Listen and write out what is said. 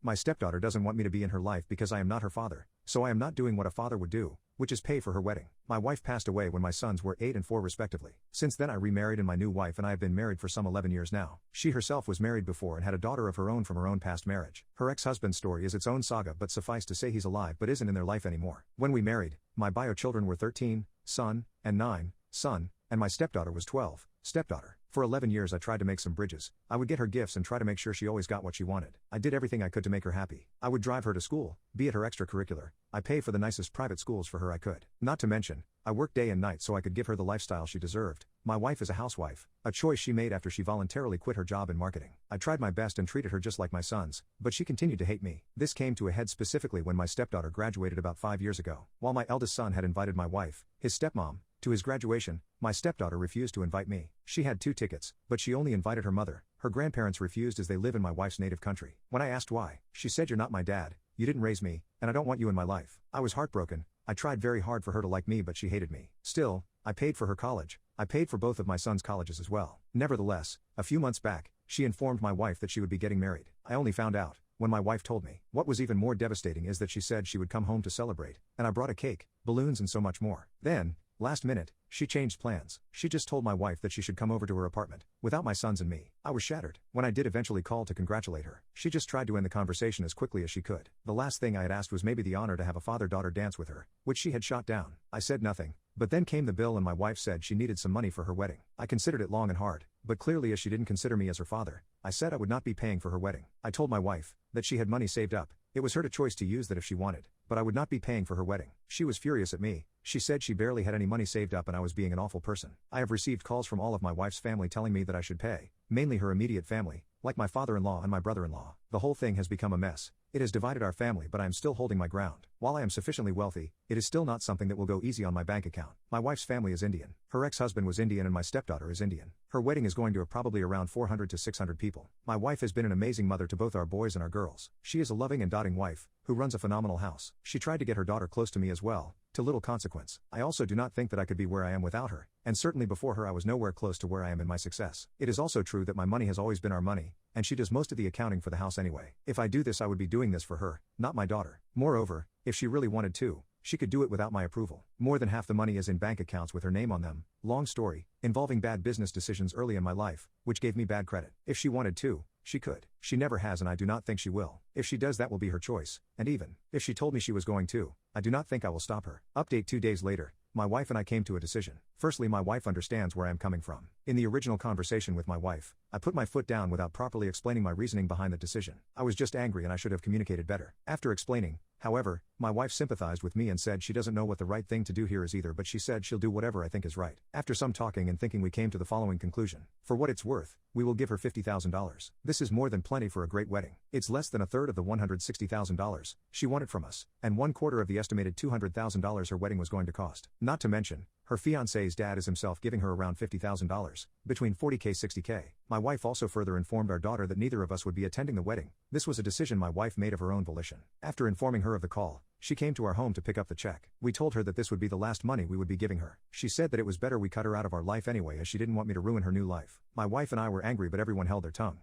My stepdaughter doesn't want me to be in her life because I am not her father, so I am not doing what a father would do, which is pay for her wedding. My wife passed away when my sons were 8 and 4 respectively. Since then I remarried and my new wife and I have been married for some 11 years now. She herself was married before and had a daughter of her own from her own past marriage. Her ex-husband's story is its own saga, but suffice to say he's alive but isn't in their life anymore. When we married, my bio children were 13, son, and 9, son, and my stepdaughter was 12, stepdaughter. For 11 years I tried to make some bridges. I would get her gifts and try to make sure she always got what she wanted. I did everything I could to make her happy. I would drive her to school, be it her extracurricular. I pay for the nicest private schools for her I could. Not to mention, I worked day and night so I could give her the lifestyle she deserved. My wife is a housewife, a choice she made after she voluntarily quit her job in marketing. I tried my best and treated her just like my sons, but she continued to hate me. This came to a head specifically when my stepdaughter graduated about 5 years ago. While my eldest son had invited my wife, his stepmom, to his graduation, my stepdaughter refused to invite me. She had 2 tickets, but she only invited her mother. Her grandparents refused as they live in my wife's native country. When I asked why, she said, "You're not my dad, you didn't raise me, and I don't want you in my life." I was heartbroken. I tried very hard for her to like me but she hated me. Still, I paid for her college. I paid for both of my sons' colleges as well. Nevertheless, a few months back, she informed my wife that she would be getting married. I only found out when my wife told me. What was even more devastating is that she said she would come home to celebrate, and I brought a cake, balloons and so much more. Then, last minute, she changed plans. She just told my wife that she should come over to her apartment, without my sons and me. I was shattered. When I did eventually call to congratulate her, she just tried to end the conversation as quickly as she could. The last thing I had asked was maybe the honor to have a father-daughter dance with her, which she had shot down. I said nothing, but then came the bill and my wife said she needed some money for her wedding. I considered it long and hard, but clearly as she didn't consider me as her father, I said I would not be paying for her wedding. I told my wife that she had money saved up. It was her choice to use that if she wanted, but I would not be paying for her wedding. She was furious at me. She said she barely had any money saved up and I was being an awful person. I have received calls from all of my wife's family telling me that I should pay, mainly her immediate family, like my father-in-law and my brother-in-law. The whole thing has become a mess. It has divided our family, but I am still holding my ground. While I am sufficiently wealthy, it is still not something that will go easy on my bank account. My wife's family is Indian. Her ex-husband was Indian and my stepdaughter is Indian. Her wedding is going to probably around 400 to 600 people. My wife has been an amazing mother to both our boys and our girls. She is a loving and doting wife, who runs a phenomenal house. She tried to get her daughter close to me as well, to little consequence. I also do not think that I could be where I am without her, and certainly before her I was nowhere close to where I am in my success. It is also true that my money has always been our money, and she does most of the accounting for the house anyway. If I do this I would be doing this for her, not my daughter. Moreover, if she really wanted to, she could do it without my approval. More than half the money is in bank accounts with her name on them. Long story, involving bad business decisions early in my life, which gave me bad credit. If she wanted to, she could. She never has and I do not think she will. If she does that will be her choice, and even if she told me she was going to, I do not think I will stop her. Update 2 days later. My wife and I came to a decision. Firstly, my wife understands where I am coming from. In the original conversation with my wife, I put my foot down without properly explaining my reasoning behind the decision. I was just angry and I should have communicated better. After explaining, however, my wife sympathized with me and said she doesn't know what the right thing to do here is either, but she said she'll do whatever I think is right. After some talking and thinking we came to the following conclusion. For what it's worth, we will give her $50,000. This is more than plenty for a great wedding. It's less than a third of the $160,000 she wanted from us, and 1/4 of the estimated $200,000 her wedding was going to cost. Not to mention, her fiancé's dad is himself giving her around $50,000, between $40K $60K. My wife also further informed our daughter that neither of us would be attending the wedding. This was a decision my wife made of her own volition. After informing her of the call, she came to our home to pick up the check. We told her that this would be the last money we would be giving her. She said that it was better we cut her out of our life anyway as she didn't want me to ruin her new life. My wife and I were angry but everyone held their tongue.